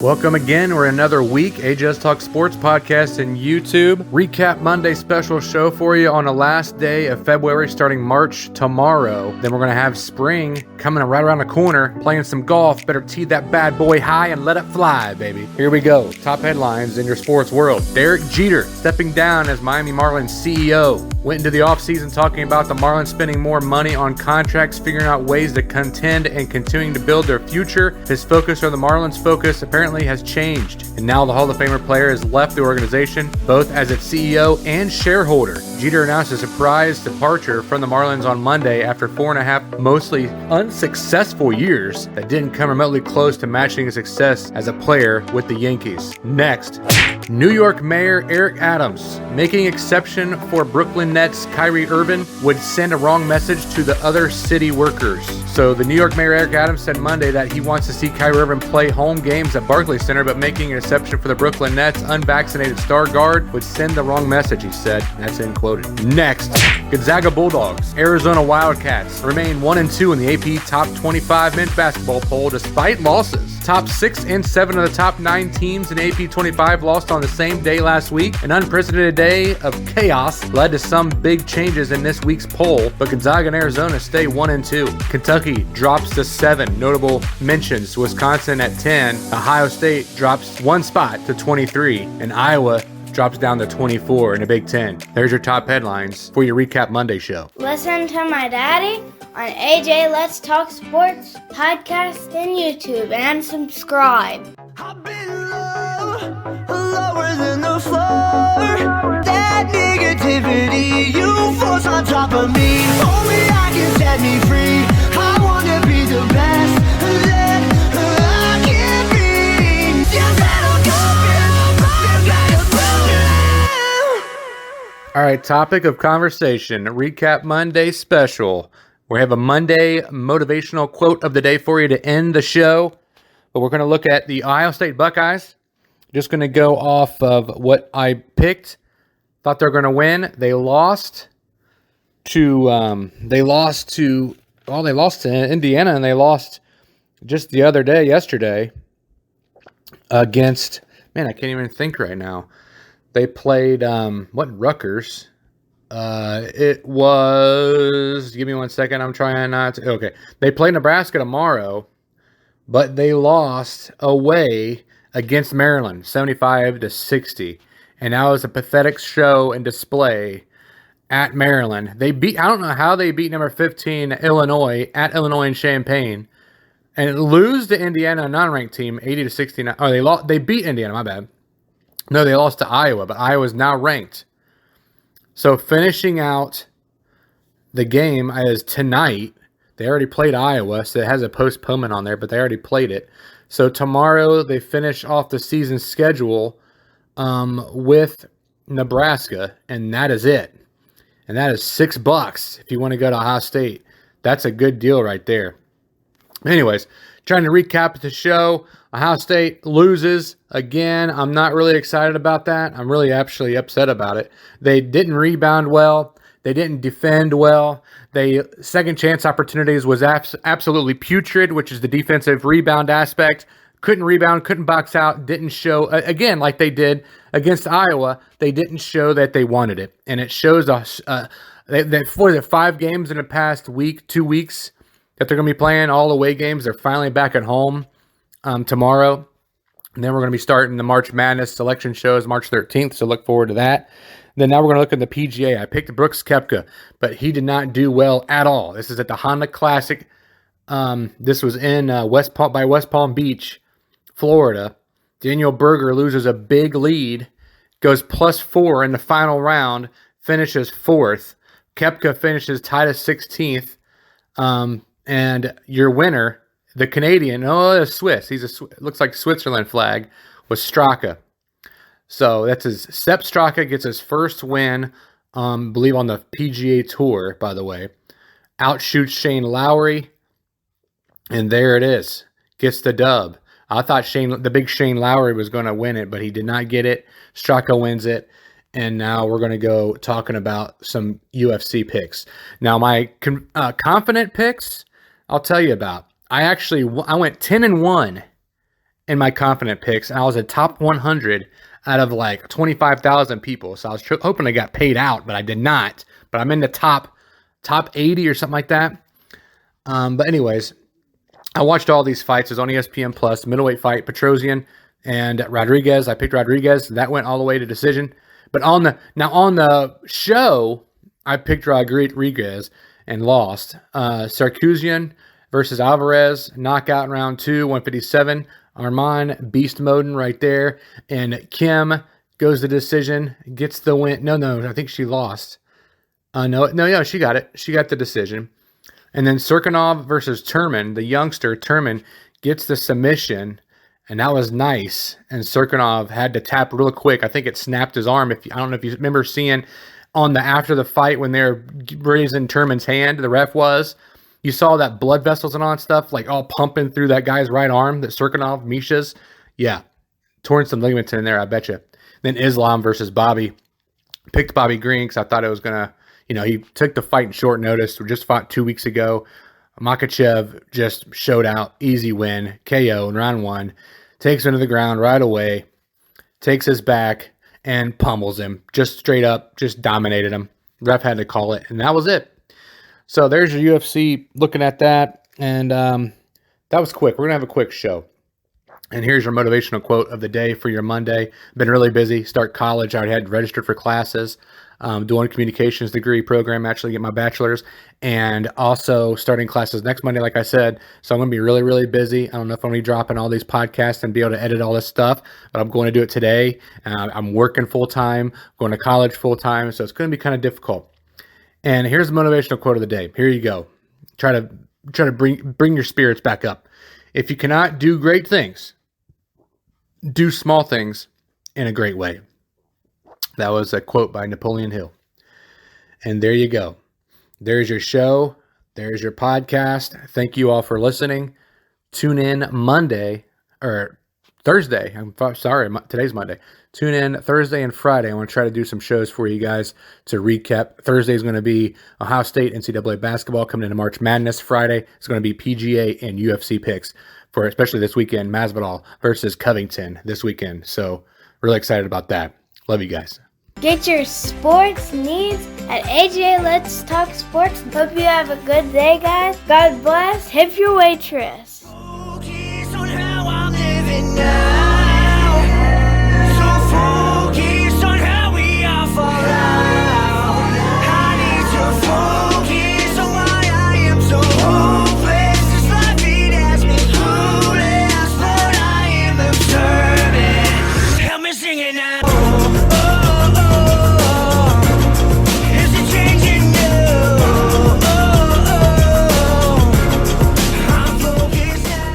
Welcome again. We're another week. AJS Talk Sports Podcast and YouTube. Recap Monday special show for you on the last day of February, starting March tomorrow. Then we're going to have spring coming right around the corner, playing some golf. Better tee that bad boy high and let it fly, baby. Here we go. Top headlines in your sports world. Derek Jeter stepping down as Miami Marlins CEO. Went into the offseason talking about the Marlins spending more money on contracts, figuring out ways to contend and continuing to build their future. His focus, or the Marlins' focus, apparently has changed. And now the Hall of Famer player has left the organization, both as its CEO and shareholder. Jeter announced a surprise departure from the Marlins on Monday after 4.5 mostly unsuccessful years that didn't come remotely close to matching his success as a player with the Yankees. Next, New York Mayor Eric Adams making exception for Brooklyn Nets Kyrie Irving would send a wrong message to the other city workers. So the New York Mayor Eric Adams said Monday that he wants to see Kyrie Irving play home games at Barclays Center, but making an exception for the Brooklyn Nets unvaccinated star guard would send the wrong message, he said. That's end quoted. Next, Gonzaga Bulldogs, Arizona Wildcats remain 1-2 in the AP Top 25 men's basketball poll despite losses. Top 6 and 7 of the top 9 teams in AP 25 lost on the same day last week. An unprecedented day of chaos led to some big changes in this week's poll, but Gonzaga and Arizona stay 1-2. Kentucky drops to 7. Notable mentions: Wisconsin at 10. Ohio State drops 1 spot to 23. And Iowa drops down to 24 in the Big Ten. There's your top headlines for your Recap Monday show. Listen to my daddy on AJ Let's Talk Sports podcast and YouTube, and subscribe. I've been lower than the floor. That negativity you force on top of me. Only I can set me free. I wanna be the best that I can be. Just let go. All right, topic of conversation, Recap Monday special. We have a Monday motivational quote of the day for you to end the show. But we're going to look at the Ohio State Buckeyes. Just going to go off of what I picked. Thought they were going to win. They lost to Indiana, and they lost just the other day, yesterday, against, man, I can't even think right now. They played, Rutgers? It was, give me 1 second, I'm trying not to, okay. They play Nebraska tomorrow, but they lost away against Maryland, 75-60. And that was a pathetic show and display at Maryland. I don't know how they beat number 15 Illinois at Illinois in Champaign and lose to Indiana, a non-ranked team, 80-69. Oh, they beat Indiana, my bad. No, they lost to Iowa, but Iowa's now ranked. So finishing out the game is tonight. They already played Iowa, so it has a postponement on there, but they already played it. So tomorrow they finish off the season schedule with Nebraska, and that is it. And that is $6 if you want to go to Ohio State. That's a good deal right there. Anyways, trying to recap the show. Ohio State loses again. I'm not really excited about that. I'm really actually upset about it. They didn't rebound well. They didn't defend well. They second chance opportunities was absolutely putrid, which is the defensive rebound aspect. Couldn't rebound, couldn't box out, didn't show, again, like they did against Iowa, they didn't show that they wanted it. And it shows us that for the 5 games in the past week, 2 weeks that they're going to be playing, all away games, they're finally back at home tomorrow. And then we're going to be starting the March Madness selection shows March 13th, so look forward to that. Then now we're going to look at the PGA. I picked Brooks Koepka, but he did not do well at all. This is at the Honda Classic. This was in West Palm Beach, Florida. Daniel Berger loses a big lead, goes +4 in the final round, finishes 4th. Koepka finishes tied at 16th. And your winner, the Canadian, Swiss. Looks like Switzerland flag, was Straka. So that's Sepp Straka gets his first win, believe on the PGA Tour, by the way. Outshoots Shane Lowry, and there it is. Gets the dub. I thought the big Shane Lowry was going to win it, but he did not get it. Straka wins it. And now we're going to go talking about some UFC picks. Now, my confident picks, I'll tell you about. I went 10-1 in my confident picks, and I was a top 100 out of like 25,000 people. So I was hoping I got paid out, but I did not. But I'm in the top 80 or something like that. But anyways, I watched all these fights. It was on ESPN Plus, middleweight fight, Petrosian and Rodriguez. I picked Rodriguez. That went all the way to decision. But on the show, I picked Rodriguez and lost. Sarkisian versus Alvarez, knockout in round 2, 157. Arman beast moding right there. And Kim goes to decision, gets the win. No, I think she lost. No, she got it. She got the decision. And then Cerkinov versus Turman, the youngster Turman, gets the submission, and that was nice. And Cerkinov had to tap real quick. I think it snapped his arm. I don't know if you remember seeing on the after the fight when they're raising Turman's hand, the ref was. You saw that blood vessels and all that stuff, like all pumping through that guy's right arm, that Cerkinov, Misha's. Yeah, torn some ligaments in there, I bet you. Then Islam versus Bobby. Picked Bobby Green because I thought it was going to, he took the fight in short notice. We just fought 2 weeks ago. Makachev just showed out. Easy win. KO in round 1. Takes him to the ground right away. Takes his back and pummels him. Just straight up, just dominated him. Ref had to call it, and that was it. So there's your UFC looking at that. And that was quick. We're going to have a quick show. And here's your motivational quote of the day for your Monday. Been really busy. Start college. I already had registered for classes. Doing a communications degree program, actually get my bachelor's. And also starting classes next Monday, like I said. So I'm going to be really, really busy. I don't know if I'm going to be dropping all these podcasts and be able to edit all this stuff. But I'm going to do it today. I'm working full-time. Going to college full-time. So it's going to be kind of difficult. And here's the motivational quote of the day. Here you go. Try to bring your spirits back up. If you cannot do great things, do small things in a great way. That was a quote by Napoleon Hill. And there you go. There's your show. There's your podcast. Thank you all for listening. Tune in Monday or Thursday. I'm sorry, today's Monday. Tune in Thursday and Friday. I want to try to do some shows for you guys to recap. Thursday is going to be Ohio State NCAA basketball coming into March Madness. Friday is going to be PGA and UFC picks for especially this weekend. Masvidal versus Covington this weekend. So really excited about that. Love you guys. Get your sports needs at AJ Let's Talk Sports. Hope you have a good day, guys. God bless. Tip your waitress. Focus on how I'm living now.